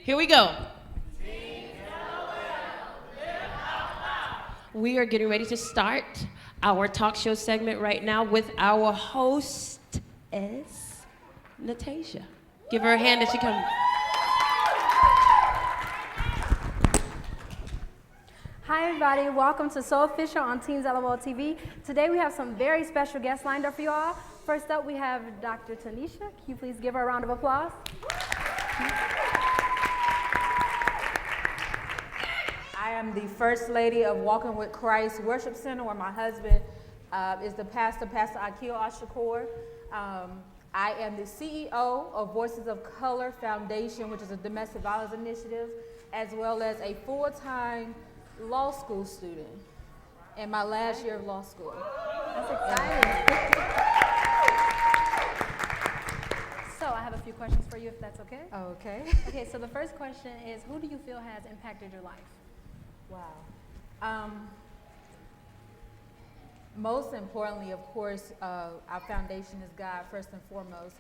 Here we go. We are getting ready to start our talk show segment right now with our hostess, Tasia. Give her a hand as she comes. Hi everybody, welcome to So Official on TeensLOLTV. Today we have some very special guests lined up for you all. First up we have Dr. Tanesha. Can you please give her a round of applause? I am the First Lady of Walking with Christ Worship Center, where my husband is the pastor, Pastor Ashakoor. I am the CEO of Voices of Color Foundation, which is a domestic violence initiative, as well as a full-time law school student in my last year of law school. That's exciting. So I have a few questions for you if that's okay. Okay. Okay, so the first question is, who do you feel has impacted your life? Wow. Most importantly, of course, our foundation is God first and foremost.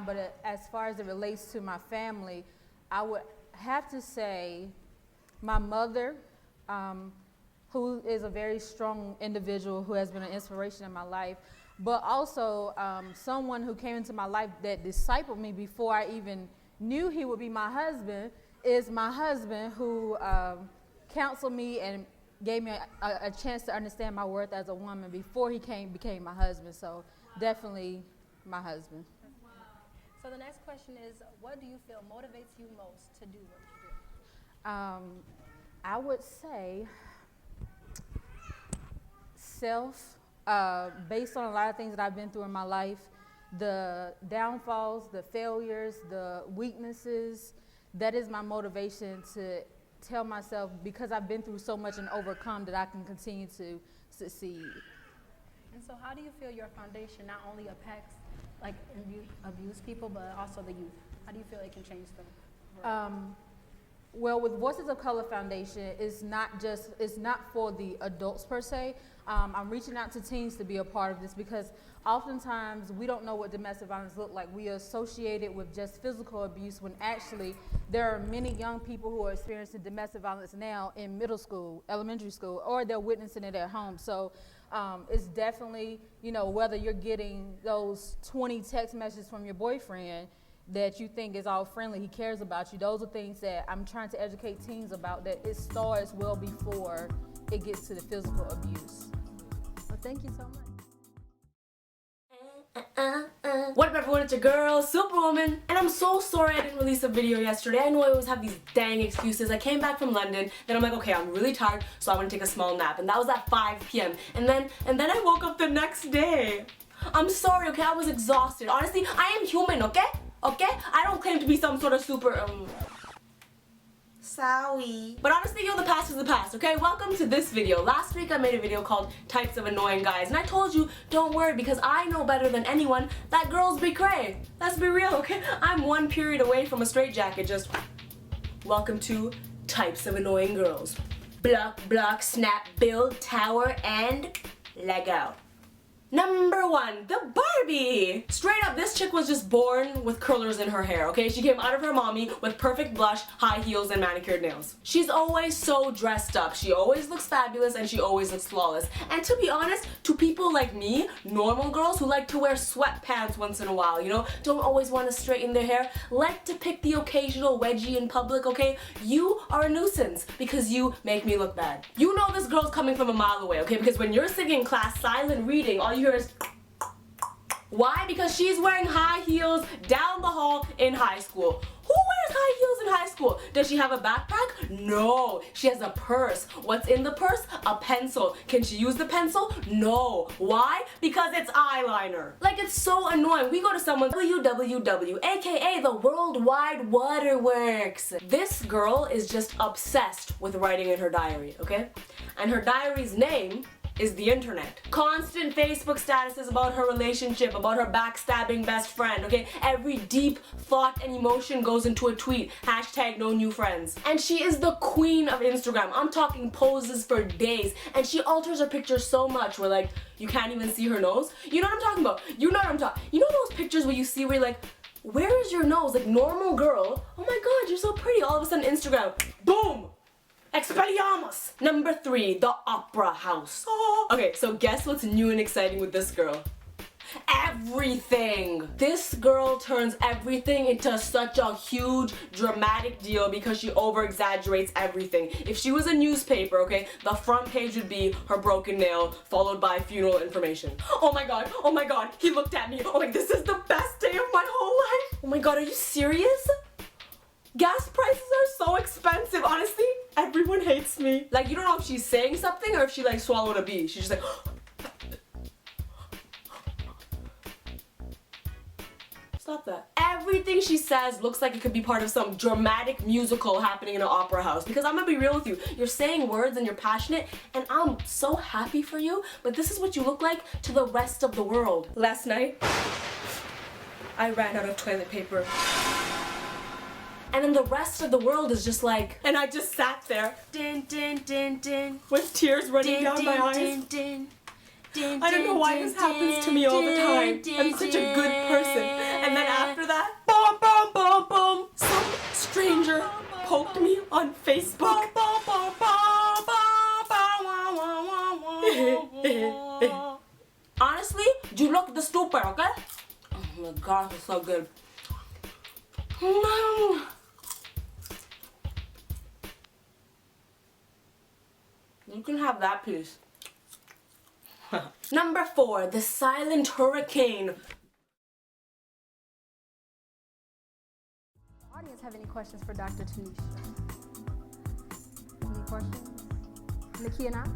But as far as it relates to my family, I would have to say my mother, who is a very strong individual who has been an inspiration in my life, but also someone who came into my life that discipled me before I even knew he would be my husband, is my husband, who counseled me and gave me a chance to understand my worth as a woman before he became my husband. So definitely my husband. Wow. So the next question is, what do you feel motivates you most to do what you do? I would say based on a lot of things that I've been through in my life, the downfalls, the failures, the weaknesses, that is my motivation to tell myself, because I've been through so much and overcome, that I can continue to succeed. And so how do you feel your foundation not only impacts like abused people, but also the youth? How do you feel it can change them? Well, with Voices of Color Foundation, it's not for the adults per se. I'm reaching out to teens to be a part of this, because oftentimes we don't know what domestic violence looks like. We associate it with just physical abuse, when actually there are many young people who are experiencing domestic violence now in middle school, elementary school, or they're witnessing it at home. So it's definitely, whether you're getting those 20 text messages from your boyfriend that you think is all friendly, he cares about you, those are things that I'm trying to educate teens about, that it starts well before it gets to the physical abuse. Well, thank you so much. What up everyone, it's your girl, Superwoman, and I'm so sorry I didn't release a video yesterday. I know I always have these dang excuses. I came back from London, then I'm like, okay, I'm really tired, so I want to take a small nap, and that was at 5 p.m. And then I woke up the next day. I'm sorry, okay, I was exhausted. Honestly, I am human, okay? Okay? I don't claim to be some sort of super, sorry. But honestly, the past is the past, okay? Welcome to this video. Last week I made a video called Types of Annoying Guys, and I told you, don't worry, because I know better than anyone that girls be cray. Let's be real, okay? I'm one period away from a straitjacket. Just welcome to Types of Annoying Girls. Block, snap, build, tower, and Lego. Number 1, the Barbie. Straight up, this chick was just born with curlers in her hair, okay? She came out of her mommy with perfect blush, high heels, and manicured nails. She's always so dressed up. She always looks fabulous, and she always looks flawless. And to be honest, to people like me, normal girls who like to wear sweatpants once in a while, don't always want to straighten their hair, like to pick the occasional wedgie in public, okay? You are a nuisance because you make me look bad. You know this girl's coming from a mile away, okay? Because when you're sitting in class silent reading, all you hear is why? Because she's wearing high heels down the hall in high school. Who wears high heels in high school? Does she have a backpack? No, she has a purse. What's in the purse? A pencil. Can she use the pencil? No. Why? Because it's eyeliner. Like, it's so annoying. We go to someone's www, aka the World Wide Waterworks. This girl is just obsessed with writing in her diary, okay? And her diary's name is the internet. Constant Facebook statuses about her relationship, about her backstabbing best friend, okay? Every deep thought and emotion goes into a tweet. Hashtag no new friends. And she is the queen of Instagram. I'm talking poses for days. And she alters her pictures so much where, like, you can't even see her nose. You know what I'm talking about? You know what I'm talking. You know those pictures where you see where you're like, Where is your nose? Like, normal girl. Oh my god, you're so pretty. All of a sudden, Instagram. Boom! Expelliarmus! Number 3, the Opera House. Okay, so guess what's new and exciting with this girl? Everything! This girl turns everything into such a huge, dramatic deal because she over-exaggerates everything. If she was a newspaper, okay, the front page would be her broken nail, followed by funeral information. Oh my god, he looked at me. Oh my, this is the best day of my whole life. Oh my god, are you serious? Gas prices are so expensive, honestly. Everyone hates me. Like, you don't know if she's saying something or if she like swallowed a bee. She's just like, stop that. Everything she says looks like it could be part of some dramatic musical happening in an opera house. Because I'm gonna be real with you. You're saying words and you're passionate, and I'm so happy for you, but this is what you look like to the rest of the world. Last night, I ran out of toilet paper. And then the rest of the world is just like, and I just sat there, with tears running down my eyes. I don't know why this happens to me all the time. I'm such a good person. And then after that, boom, boom, boom, boom, some stranger poked me on Facebook. Honestly, you look the stupid, okay? Oh my god, it's so good. You can have that piece. Number 4, the silent hurricane. Audience have any questions for Dr. Tanesha? Any questions? Nikki and Alex?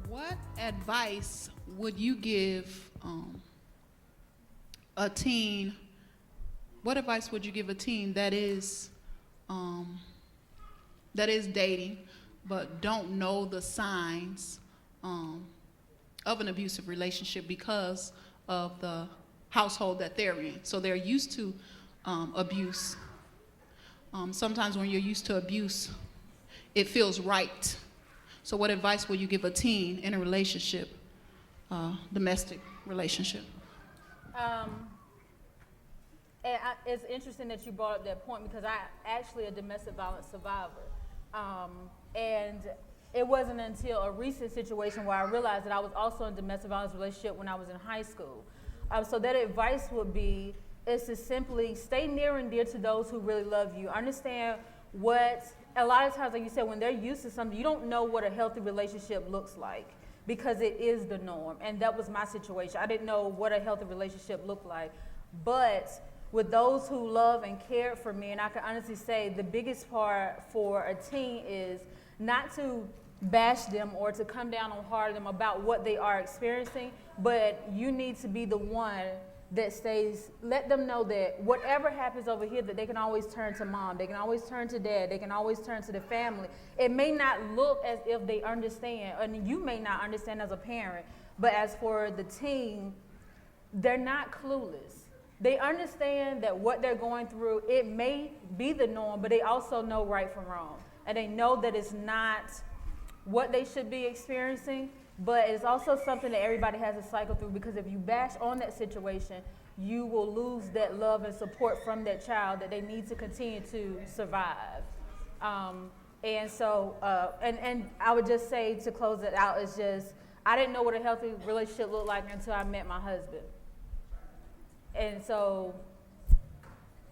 What advice would you give a teen? What advice would you give a teen that is dating but don't know the signs of an abusive relationship because of the household that they're in? So they're used to abuse. Sometimes when you're used to abuse, it feels right. So what advice would you give a teen in a relationship, domestic relationship? It's interesting that you brought up that point because I'm actually a domestic violence survivor. And it wasn't until a recent situation where I realized that I was also in a domestic violence relationship when I was in high school. So that advice would be is to simply stay near and dear to those who really love you. Understand what, a lot of times, like you said, when they're used to something, you don't know what a healthy relationship looks like because it is the norm. And that was my situation. I didn't know what a healthy relationship looked like. But with those who love and cared for me, and I can honestly say the biggest part for a teen is not to bash them or to come down on hard them about what they are experiencing, but you need to be the one that stays, let them know that whatever happens over here, that they can always turn to mom, they can always turn to dad, they can always turn to the family. It may not look as if they understand, and you may not understand as a parent, but as for the teen, they're not clueless. They understand that what they're going through, it may be the norm, but they also know right from wrong. And they know that it's not what they should be experiencing, but it's also something that everybody has to cycle through, because if you bash on that situation, you will lose that love and support from that child that they need to continue to survive. And I would just say, to close it out, is just, I didn't know what a healthy relationship looked like until I met my husband. And so,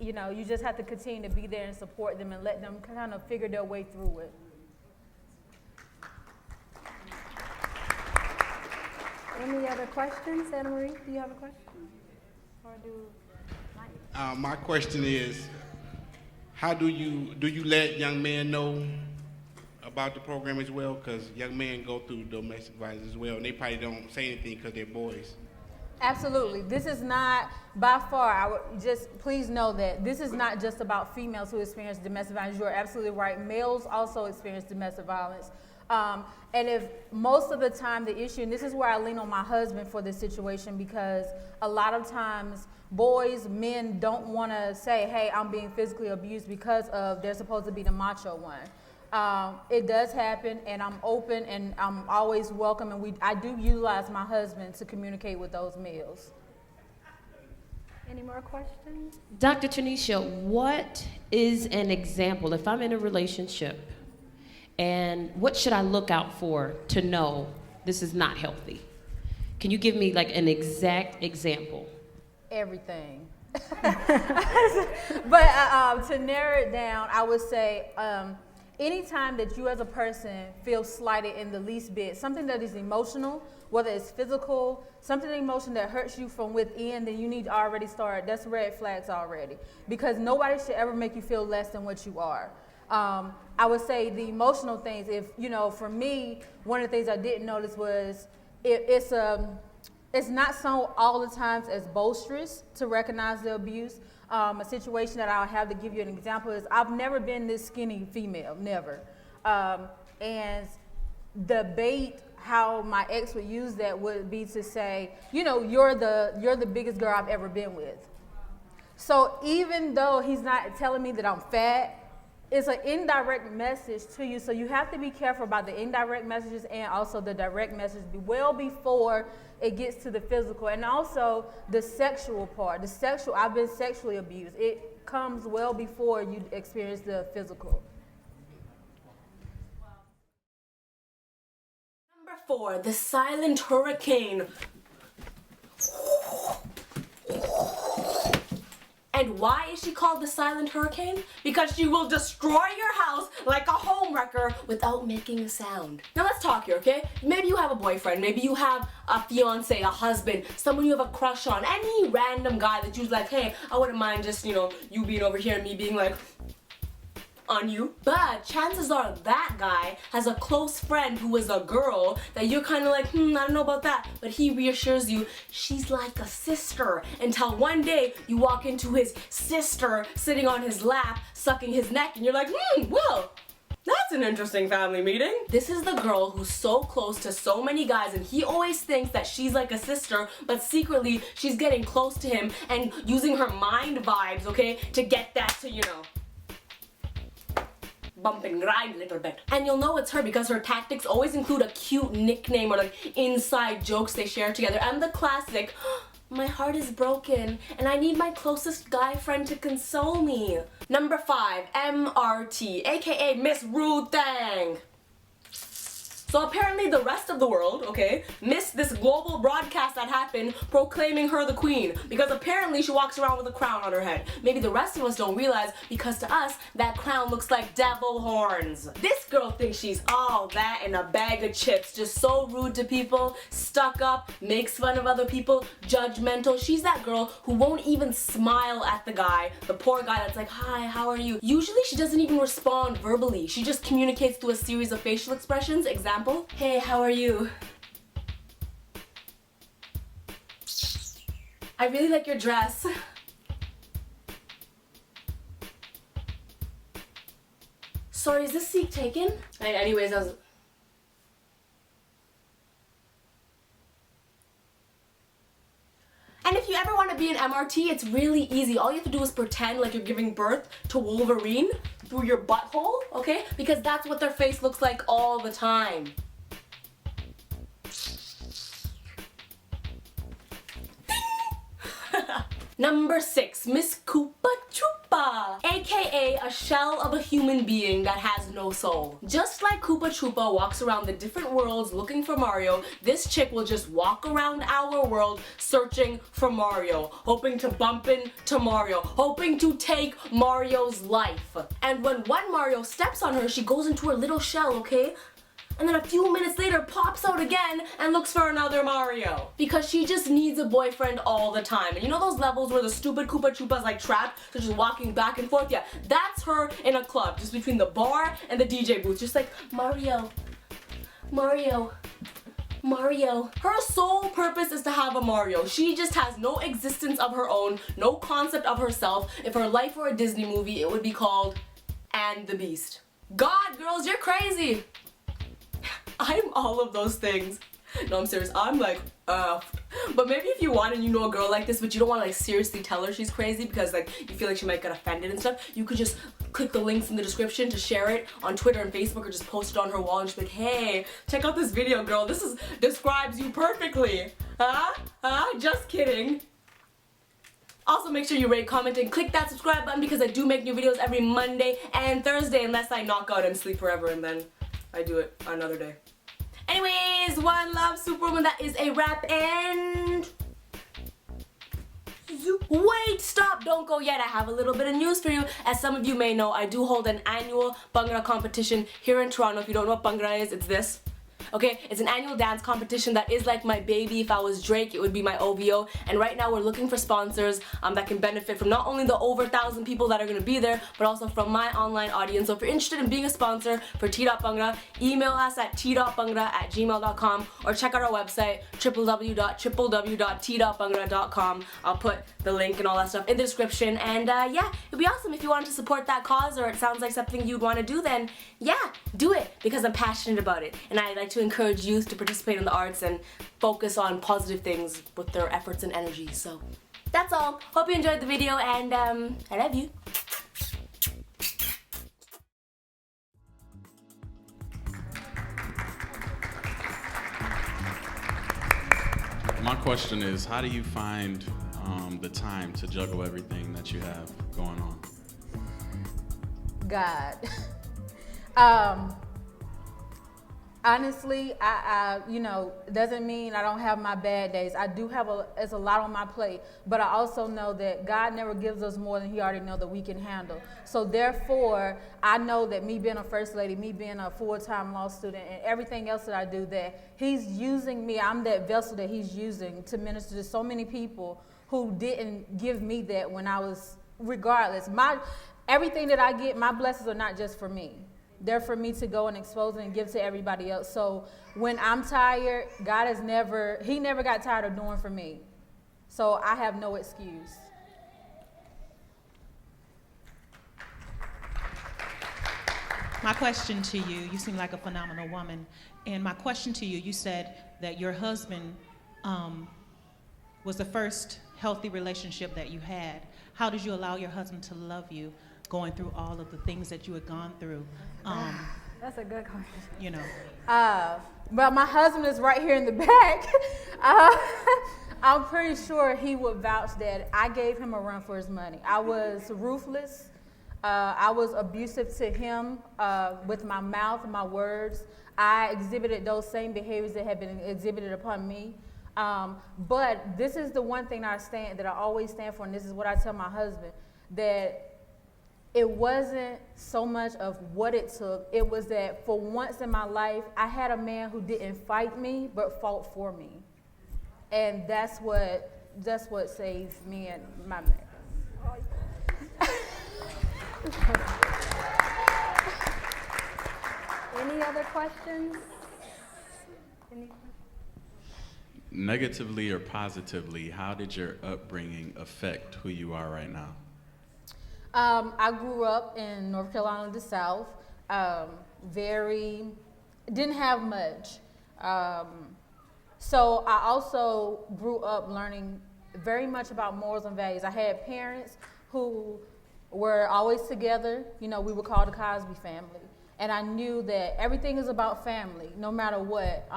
you know, you just have to continue to be there and support them and let them kind of figure their way through it. Any other questions? Anna Marie, do you have a question? Or do Mike? My question is, how do you let young men know about the program as well? Because young men go through domestic violence as well, and they probably don't say anything because they're boys. Absolutely. This is not, by far, I would just please know that this is not just about females who experience domestic violence. You are absolutely right. Males also experience domestic violence. And if most of the time the issue, and this is where I lean on my husband for this situation, because a lot of times men don't want to say, hey, I'm being physically abused, because of they're supposed to be the macho one. It does happen, and I'm open, and I'm always welcome, and I do utilize my husband to communicate with those males. Any more questions? Dr. Tanesha, what is an example if I'm in a relationship, and what should I look out for to know this is not healthy? Can you give me like an exact example? Everything. But to narrow it down, I would say anytime that you as a person feel slighted in the least bit, something that is emotional, whether it's physical, something emotional that hurts you from within, then you need to already start, that's red flags already. Because nobody should ever make you feel less than what you are. I would say the emotional things, if, you know, for me, one of the things I didn't notice was it's not so all the times as boisterous to recognize the abuse. A situation that I'll have to give you an example is I've never been this skinny female, never. And the bait, how my ex would use that would be to say, you know, you're the biggest girl I've ever been with. So even though he's not telling me that I'm fat, it's an indirect message to you. So you have to be careful about the indirect messages and also the direct message well before it gets to the physical. And also the sexual part. I've been sexually abused. It comes well before you experience the physical. Number 4, the silent hurricane. And why is she called the silent hurricane? Because she will destroy your house like a homewrecker without making a sound. Now let's talk here, okay? Maybe you have a boyfriend, maybe you have a fiance, a husband, someone you have a crush on, any random guy that you're like, hey, I wouldn't mind just, you know, you being over here and me being like, on you. But chances are that guy has a close friend who is a girl that you're kind of like, I don't know about that. But he reassures you, she's like a sister. Until one day you walk into his sister sitting on his lap, sucking his neck, and you're like, well, that's an interesting family meeting. This is the girl who's so close to so many guys, and he always thinks that she's like a sister, but secretly she's getting close to him and using her mind vibes, okay, to get that to, you know, bump and grind a little bit. And you'll know it's her because her tactics always include a cute nickname or like inside jokes they share together. And the classic, my heart is broken and I need my closest guy friend to console me. Number 5, MRT, aka Miss Rude Thang. So apparently the rest of the world, okay, missed this global broadcast that happened proclaiming her the queen, because apparently she walks around with a crown on her head. Maybe the rest of us don't realize, because to us, that crown looks like devil horns. This girl thinks she's all that in a bag of chips, just so rude to people, stuck up, makes fun of other people, judgmental. She's that girl who won't even smile at the guy, the poor guy that's like, hi, how are you? Usually she doesn't even respond verbally. She just communicates through a series of facial expressions. Example, hey, how are you? I really like your dress. Sorry, is this seat taken? Anyways, I was... And if you ever want to be an MRT, it's really easy. All you have to do is pretend like you're giving birth to Wolverine through your butthole, okay? Because that's what their face looks like all the time. Number 6, Miss Koopa Troopa, aka a shell of a human being that has no soul. Just like Koopa Troopa walks around the different worlds looking for Mario, this chick will just walk around our world searching for Mario, hoping to bump into Mario, hoping to take Mario's life. And when one Mario steps on her, she goes into her little shell, okay? And then a few minutes later pops out again and looks for another Mario. Because she just needs a boyfriend all the time. And you know those levels where the stupid Koopa Troopa's like trapped, so just walking back and forth? Yeah, that's her in a club, just between the bar and the DJ booth. Just like, Mario, Mario, Mario. Her sole purpose is to have a Mario. She just has no existence of her own, no concept of herself. If her life were a Disney movie, it would be called And the Beast. God, girls, you're crazy. I'm all of those things. No, I'm serious. I'm like, but maybe if you want and you know a girl like this, but you don't want to like seriously tell her she's crazy because like you feel like she might get offended and stuff, you could just click the links in the description to share it on Twitter and Facebook, or just post it on her wall and just be like, hey, check out this video, girl. This describes you perfectly. Just kidding. Also, make sure you rate, comment, and click that subscribe button because I do make new videos every Monday and Thursday unless I knock out and sleep forever, and then I do it another day. Anyways, one love, Superwoman. That is a wrap, and wait, stop, don't go yet. I have a little bit of news for you. As some of you may know, I do hold an annual Bhangra competition here in Toronto. If you don't know what Bhangra is, it's this. Okay, it's an annual dance competition that is like my baby. If I was Drake, it would be my OVO. And right now we're looking for sponsors that can benefit from not only the over 1,000 people that are going to be there, but also from my online audience. So if you're interested in being a sponsor for T.Bhangra, email us at t.bhangra@gmail.com or check out our website, www.t.bhangra.com. I'll put the link and all that stuff in the description. And yeah, it'd be awesome if you wanted to support that cause, or it sounds like something you'd want to do, then yeah, do it, because I'm passionate about it. And I like to encourage youth to participate in the arts and focus on positive things with their efforts and energy. So that's all. Hope you enjoyed the video, and I love you. My question is, how do you find the time to juggle everything that you have going on? God. Honestly, I you know, doesn't mean I don't have my bad days. I do have it's a lot on my plate, but I also know that God never gives us more than He already knows that we can handle. So therefore, I know that me being a first lady, me being a full-time law student, and everything else that I do, that He's using me. I'm that vessel that He's using to minister to so many people who didn't give me that when I was, regardless. Everything that I get, my blessings are not just for me. They're for me to go and expose and give to everybody else. So when I'm tired, God has He never got tired of doing for me. So I have no excuse. My question to you, you seem like a phenomenal woman, and my question to you, you said that your husband was the first healthy relationship that you had. How did you allow your husband to love you going through all of the things that you had gone through? That's a good question. You know. But my husband is right here in the back. I'm pretty sure he would vouch that I gave him a run for his money. I was ruthless. I was abusive to him with my mouth, my words. I exhibited those same behaviors that had been exhibited upon me. But this is the one thing that I always stand for, and this is what I tell my husband, that it wasn't so much of what it took. It was that for once in my life, I had a man who didn't fight me, but fought for me. And that's what saved me and my man. Any other questions? Negatively or positively, how did your upbringing affect who you are right now? I grew up in North Carolina, the South. Didn't have much. So I also grew up learning very much about morals and values. I had parents who were always together. You know, we were called the Cosby family. And I knew that everything is about family, no matter what.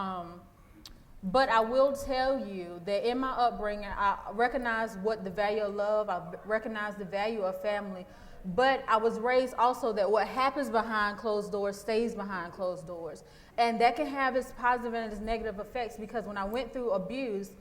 But I will tell you that in my upbringing, I recognized what the value of love, I recognized the value of family, but I was raised also that what happens behind closed doors stays behind closed doors. And that can have its positive and its negative effects, because when I went through abuse,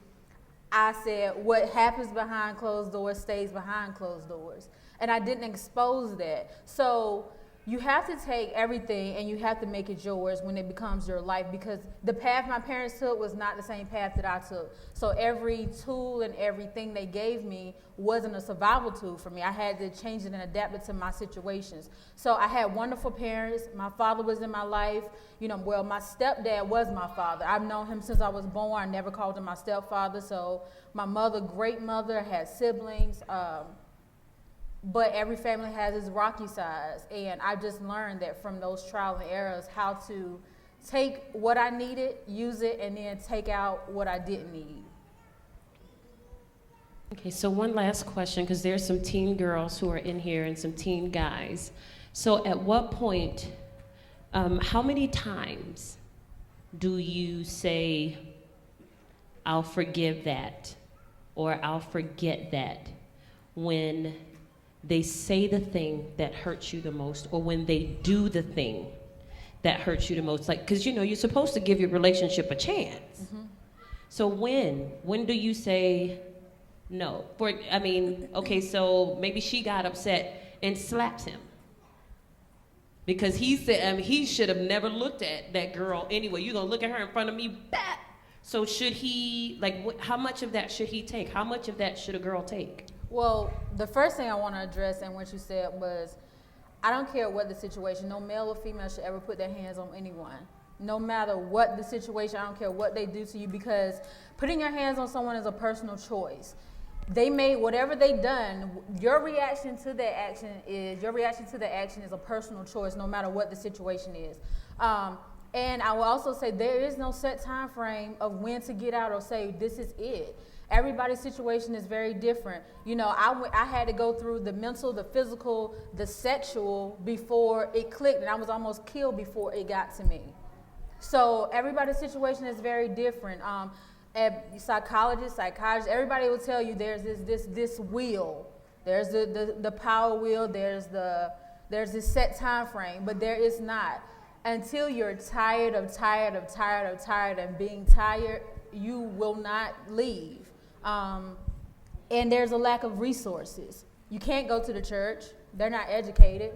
I said what happens behind closed doors stays behind closed doors. And I didn't expose that. So you have to take everything and you have to make it yours when it becomes your life, because the path my parents took was not the same path that I took. So every tool and everything they gave me wasn't a survival tool for me. I had to change it and adapt it to my situations. So I had wonderful parents. My father was in my life. You know, well, my stepdad was my father. I've known him since I was born. I never called him my stepfather. So my mother, great mother, had siblings. But every family has its rocky sides, and I just learned that from those trial and errors how to take what I needed, use it, and then take out what I didn't need. Okay, so one last question, because there's some teen girls who are in here and some teen guys. So at what point, how many times do you say, I'll forgive that, or I'll forget that, when they say the thing that hurts you the most, or when they do the thing that hurts you the most? Like, because you know, you're supposed to give your relationship a chance. Mm-hmm. So when do you say no? Okay, so maybe she got upset and slaps him because he said, he should have never looked at that girl anyway. You're gonna look at her in front of me, bat. So should he, how much of that should he take? How much of that should a girl take? Well, the first thing I want to address, and what you said was, I don't care what the situation, no male or female should ever put their hands on anyone. No matter what the situation, I don't care what they do to you, because putting your hands on someone is a personal choice. They made whatever they done, your reaction to that action is a personal choice, no matter what the situation is. And I will also say there is no set time frame of when to get out or say this is it. Everybody's situation is very different. You know, I had to go through the mental, the physical, the sexual before it clicked, and I was almost killed before it got to me. So everybody's situation is very different. Psychologists, psychiatrists, everybody will tell you there's this wheel. There's the power wheel, there's this set time frame, but there is not. Until you're tired of and being tired, you will not leave. And there's a lack of resources. You can't go to the church. They're not educated.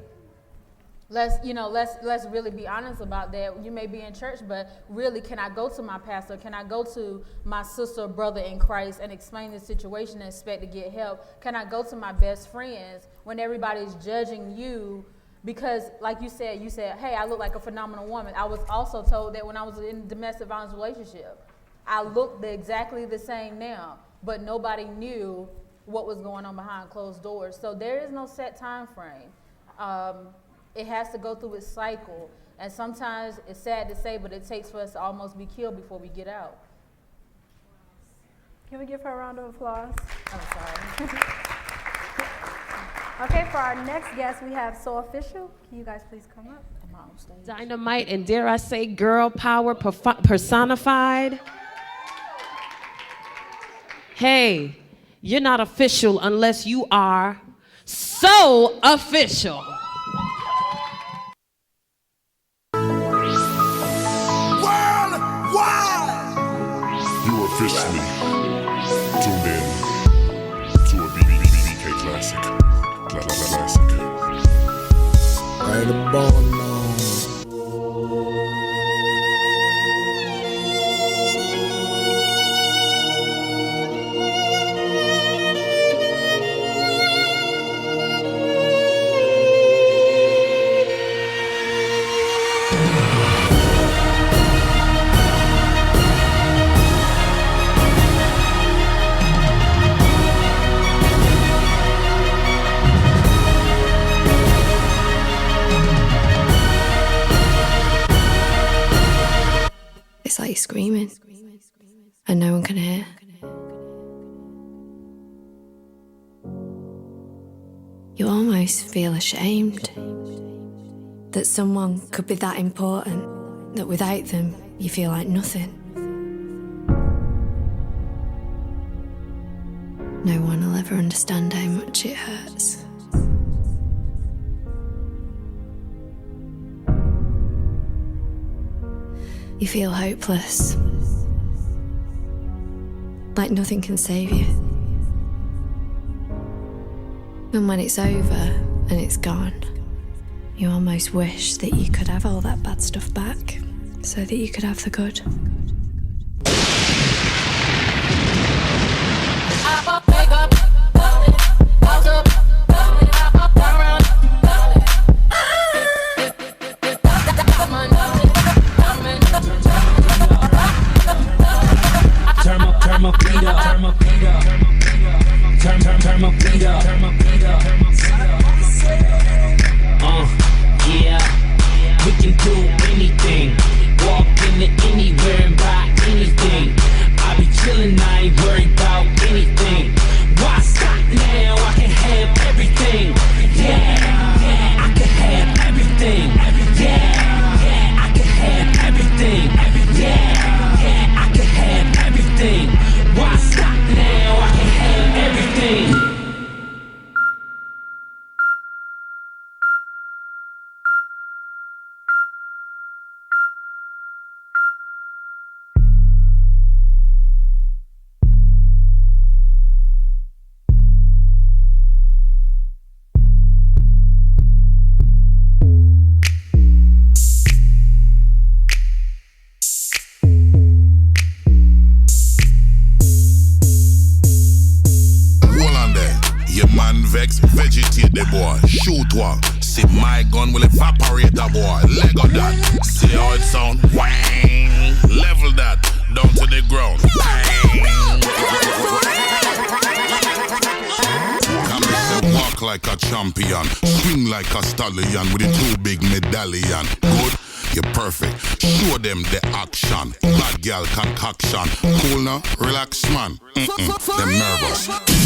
Let's really be honest about that. You may be in church, but really, can I go to my pastor? Can I go to my sister or brother in Christ and explain the situation and expect to get help? Can I go to my best friends when everybody's judging you? Because like you said, hey, I look like a phenomenal woman. I was also told that when I was in a domestic violence relationship. I looked exactly the same now, but nobody knew what was going on behind closed doors. So there is no set time frame. It has to go through its cycle. And sometimes it's sad to say, but it takes for us to almost be killed before we get out. Can we give her a round of applause? I'm sorry. Okay, for our next guest, we have So Official. Can you guys please come up? I'm on stage. Dynamite, and dare I say, girl power personified. Hey, you're not official unless you are so official. You officially tuned in to a BBK classic. Right upon now. It's like you're screaming and no one can hear. You almost feel ashamed that someone could be that important, that without them you feel like nothing. No one will ever understand how much it hurts. You feel hopeless, like nothing can save you. And when it's over and it's gone, you almost wish that you could have all that bad stuff back so that you could have the good. Yeah, we can do anything. Walk the boy. Shoot one. See my gun will evaporate the boy. Leg of that. See how it sound? Wang. Level that. Down to the ground. Walk like a champion, swing like a stallion with a 2 big medallion. Good, you're perfect. Show them the action. Bad girl concoction. Cool now, relax man. Them nervous.